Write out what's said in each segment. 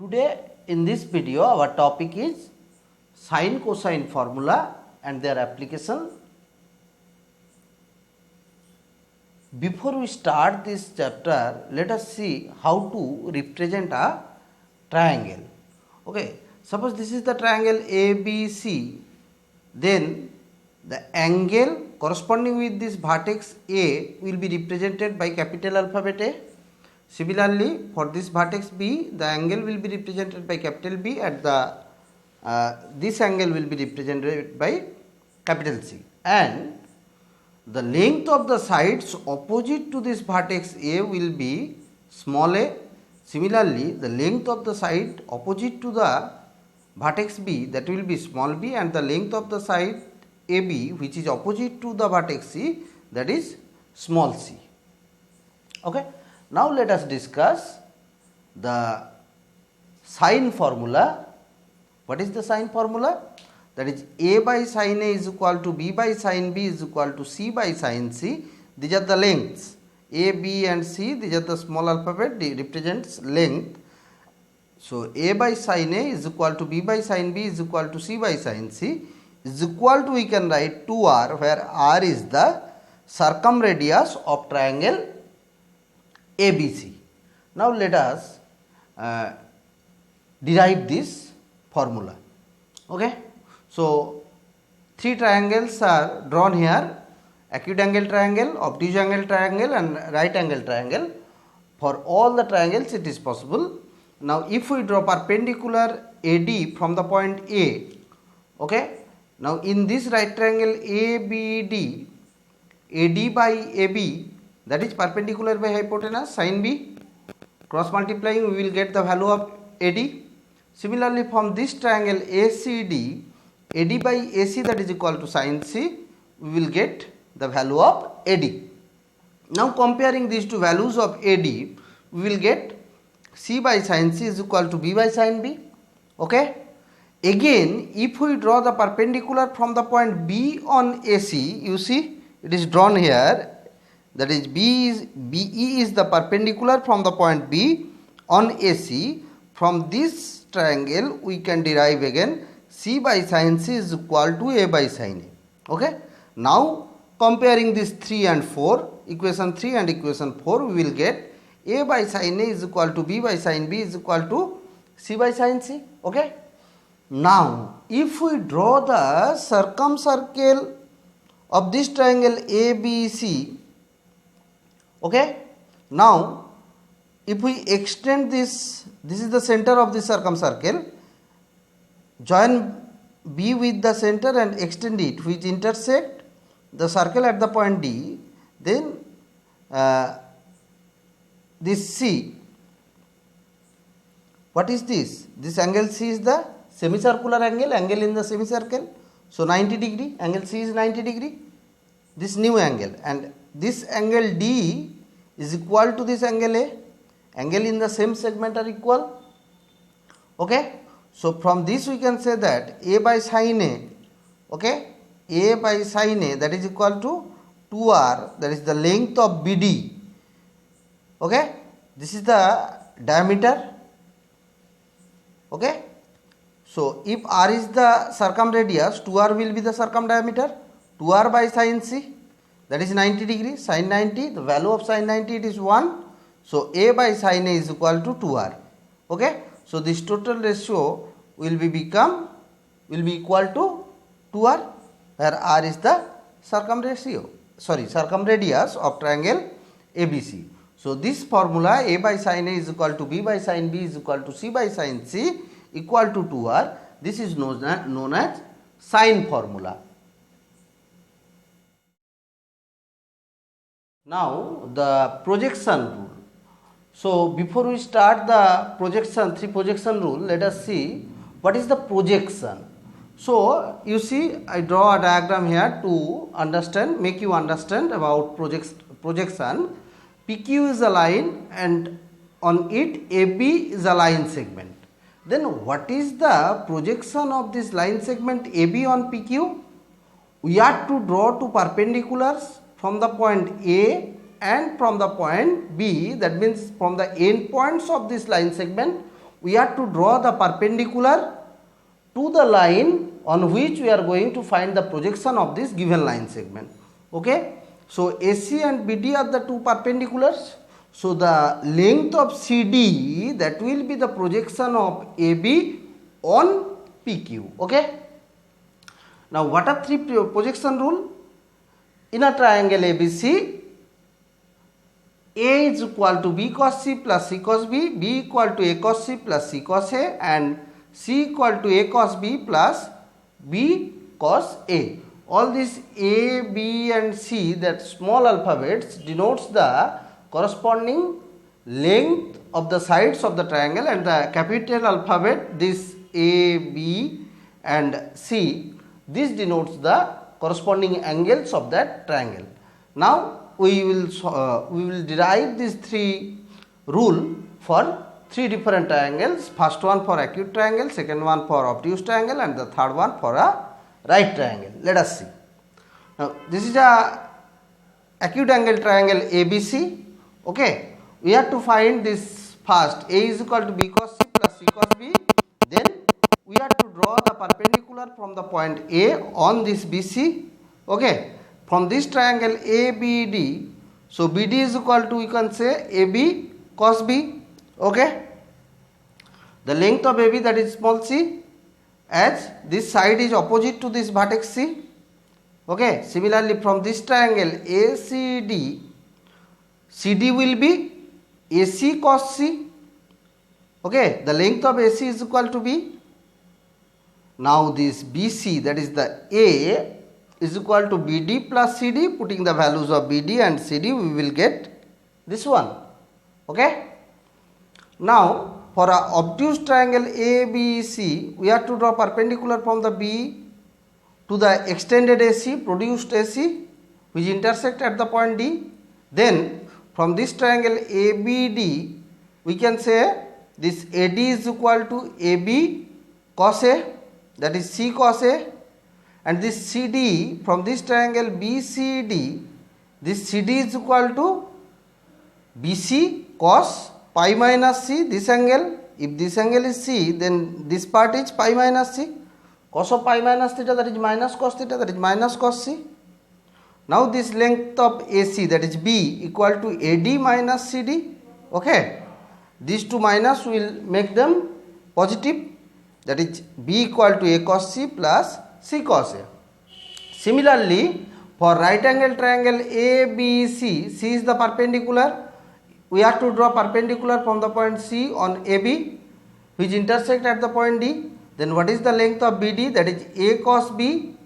Today in this video our topic is sine cosine formula and their application. Before we start this chapter, let us see how to represent a triangle. Okay, suppose this is the triangle ABC, then the angle corresponding with this vertex A will be represented by capital alphabet A. Similarly, for this vertex B, the angle will be represented by capital B, and this angle will be represented by capital C. And the length of the sides opposite to this vertex A will be small a. Similarly, the length of the side opposite to the vertex B, that will be small b, and the length of the side AB which is opposite to the vertex C, that is small c. Okay. Now let us discuss the sine formula. What is the sine formula? That is A by sine A is equal to B by sine B is equal to C by sine C. These are the lengths. A, B and C, these are the small alphabet, they represents length. So A by sine A is equal to B by sine B is equal to C by sine C is equal to, we can write 2r, where r is the circumradius of triangle ABC. Now let us derive this formula. Okay. So three triangles are drawn here: acute angle triangle, obtuse angle triangle and right angle triangle. For all the triangles it is possible. Now if we draw perpendicular AD from the point A, okay. Now in this right triangle ABD, AD by AB, that is perpendicular by hypotenuse sin B, cross multiplying we will get the value of AD. Similarly from this triangle ACD, AD by AC, that is equal to sin C, we will get the value of AD. Now comparing these two values of AD, we will get C by sin C is equal to B by sin B. Okay. Again, if we draw the perpendicular from the point B on AC, you see it is drawn here, that is BE is the perpendicular from the point B on AC. From this triangle we can derive again C by sin C is equal to A by sin A. Okay. Now comparing this 3 and 4, equation 3 and equation 4, we will get A by sin A is equal to B by sin B is equal to C by sin C. Okay. Now if we draw the circumcircle of this triangle ABC, okay, now if we extend this is the center of the circumcircle, join B with the center and extend it, which intersect the circle at the point D, then this C, what is this? This angle C is the semicircular angle in the semicircle. So 90 degree, angle C is 90 degree, this new angle, and this angle D is equal to this angle A. Angle in the same segment are equal. Okay. So from this we can say that A by sin A, okay, A by sin A, that is equal to 2r, that is the length of BD. Okay. This is the diameter. Okay. So if r is the circumradius, 2r will be the circumdiameter. 2r by sin C, that is 90 degree, sin 90, the value of sin 90 it is 1. So A by sin A is equal to 2r. Okay. So this total ratio will be equal to 2r, where r is the circumradius of triangle ABC. So this formula A by sin A is equal to B by sin B is equal to C by sin C equal to 2r. This is known as sine formula. Now the projection rule. So before we start the three projection rule, let us see what is the projection. So you see, I draw a diagram here to make you understand about projection. PQ is a line and on it AB is a line segment. Then what is the projection of this line segment AB on PQ? We are to draw two perpendiculars from the point A and from the point B, that means from the end points of this line segment we have to draw the perpendicular to the line on which we are going to find the projection of this given line segment. Okay. So, AC and BD are the two perpendiculars. So, the length of CD, that will be the projection of AB on PQ. Okay. Now, what are three projection rule? In a triangle ABC, A is equal to B cos C plus C cos B, B equal to A cos C plus C cos A, and C equal to A cos B plus B cos A. All these A, B and C, that small alphabets, denotes the corresponding length of the sides of the triangle, and the capital alphabet, this A, B and C, this denotes the corresponding angles of that triangle. Now, we will derive these three rule for three different triangles. First one for acute triangle, second one for obtuse triangle, and the third one for a right triangle. Let us see. Now, this is a acute angle triangle ABC. Okay, we have to find this first. A is equal to B cos C plus C cos B. Then we have to draw the perpendicular from the point A on this BC. Okay, from this triangle ABD. So, BD is equal to, you can say, AB cos B. Okay, the length of AB, that is small c, as this side is opposite to this vertex C. Okay, similarly from this triangle ACD, CD will be AC cos C. Okay, the length of AC is equal to B. Now this BC, that is the A, is equal to BD plus CD. Putting the values of BD and CD, we will get this one. Okay. Now, for a obtuse triangle ABC, we have to draw perpendicular from the B to the extended AC, produced AC, which intersect at the point D. Then, from this triangle ABD, we can say this AD is equal to AB cos A, that is C cos A, and this CD, from this triangle BCD, this CD is equal to BC cos pi minus C, this angle. If this angle is C, then this part is pi minus C. Cos of pi minus theta, that is minus cos theta, that is minus cos C. Now this length of AC, that is B, equal to AD minus CD. Okay, these two minus will make them positive, that is B equal to A cos C plus C cos A. Similarly, for right angle triangle ABC, C is the perpendicular. We have to draw perpendicular from the point C on AB, which intersect at the point D. Then what is the length of BD, that is A cos B,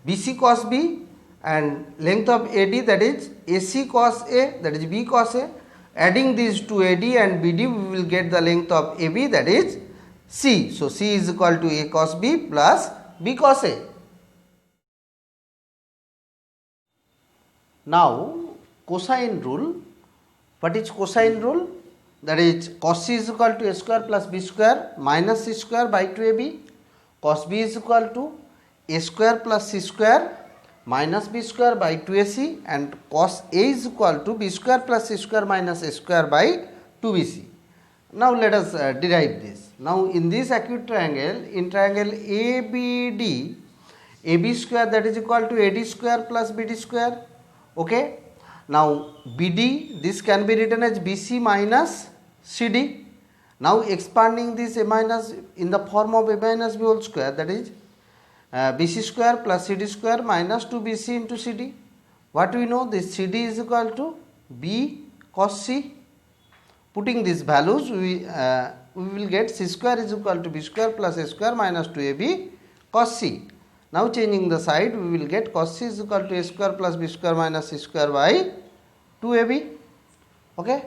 BC cos B, and length of AD, that is AC cos A, that is B cos A. Adding these to AD and BD, we will get the length of AB, that is C. So, C is equal to A cos B plus B cos A. Now, cosine rule. What is cosine rule? That is cos C is equal to A square plus B square minus C square by 2AB. Cos B is equal to A square plus C square minus B square by 2AC, and cos A is equal to B square plus C square minus A square by 2BC. Now let us derive this. Now in this acute triangle, in triangle ABD, AB square, that is equal to AD square plus BD square. Okay. Now BD, this can be written as BC minus CD. Now expanding this A minus in the form of A minus B whole square, that is BC square plus CD square minus 2BC into CD. What we know, this CD is equal to B cos C. Putting these values, we will get C square is equal to B square plus A square minus 2AB cos C. Now changing the side, we will get cos C is equal to A square plus B square minus C square by 2AB. Okay.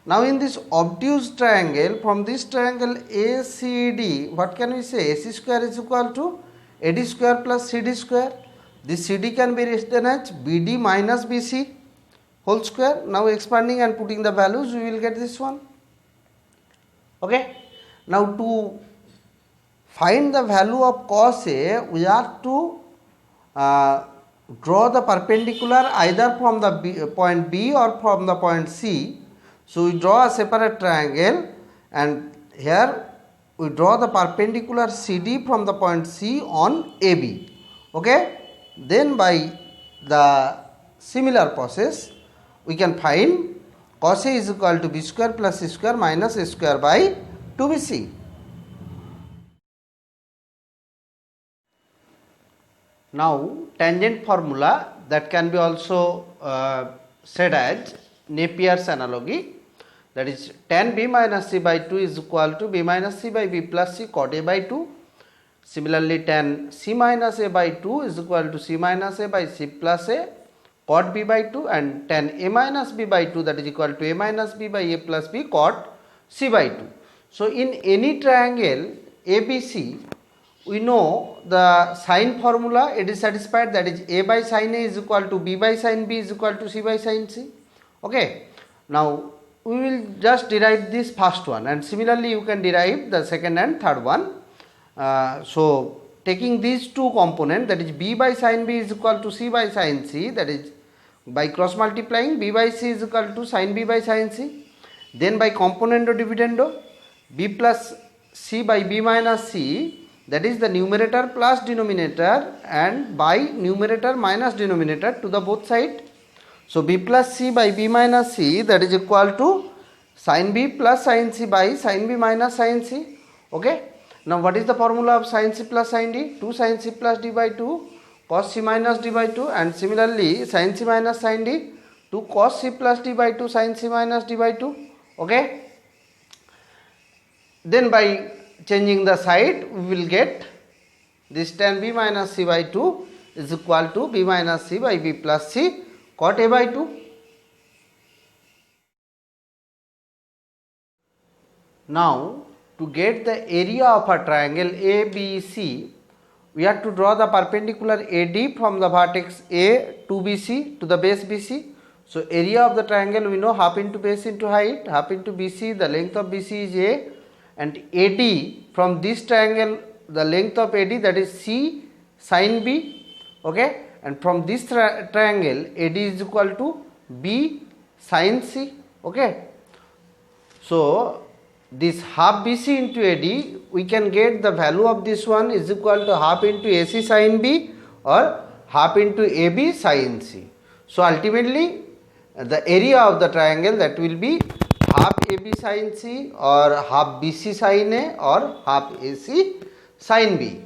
Now in this obtuse triangle, from this triangle ACD, what can we say? AC square is equal to AD square plus CD square. This CD can be written as BD minus BC whole square. Now expanding and putting the values, we will get this one. Okay. Now to find the value of cos A, we have to draw the perpendicular either from the point B or from the point C. So we draw a separate triangle, and here we draw the perpendicular CD from the point C on AB. Okay, then by the similar process we can find cos A is equal to B square plus C square minus A square by 2BC. Now tangent formula, that can be also said as Napier's analogy, that is tan B minus C by 2 is equal to B minus C by B plus C cot A by 2. Similarly, tan C minus A by 2 is equal to C minus A by C plus A cot B by 2, and tan A minus B by 2, that is equal to A minus B by A plus B cot C by 2. So in any triangle ABC, we know the sine formula, it is satisfied, that is A by sin A is equal to B by sin B is equal to C by sin C. Okay. Now we will just derive this first one, and similarly you can derive the second and third one. So taking these two components, that is B by sin B is equal to C by sin C, that is by cross multiplying B by C is equal to sin B by sin C, then by componendo dividendo B plus C by B minus C, that is the numerator plus denominator, and by numerator minus denominator to the both side. So B plus C by B minus C, that is equal to sin B plus sin C by sin B minus sin C. Okay. Now what is the formula of sin C plus sin D? 2 sin C plus D by 2 cos C minus D by 2, and similarly sin C minus sin D 2 cos C plus D by 2 sin C minus D by 2. Okay. Then by changing the side we will get this tan B minus C by 2 is equal to B minus C by B plus C cot A by 2. Now to get the area of a triangle ABC, we have to draw the perpendicular AD from the vertex A to BC to the base BC. So area of the triangle we know half into base into height, half into BC, the length of BC is A, and AD from this triangle, the length of AD, that is C sin B. Okay, and from this triangle AD is equal to B sin C. Okay, so this half BC into AD, we can get the value of this one is equal to half into AC sin B or half into AB sin C. So ultimately the area of the triangle, that will be half AB sin C or half BC sin A or half AC sin B.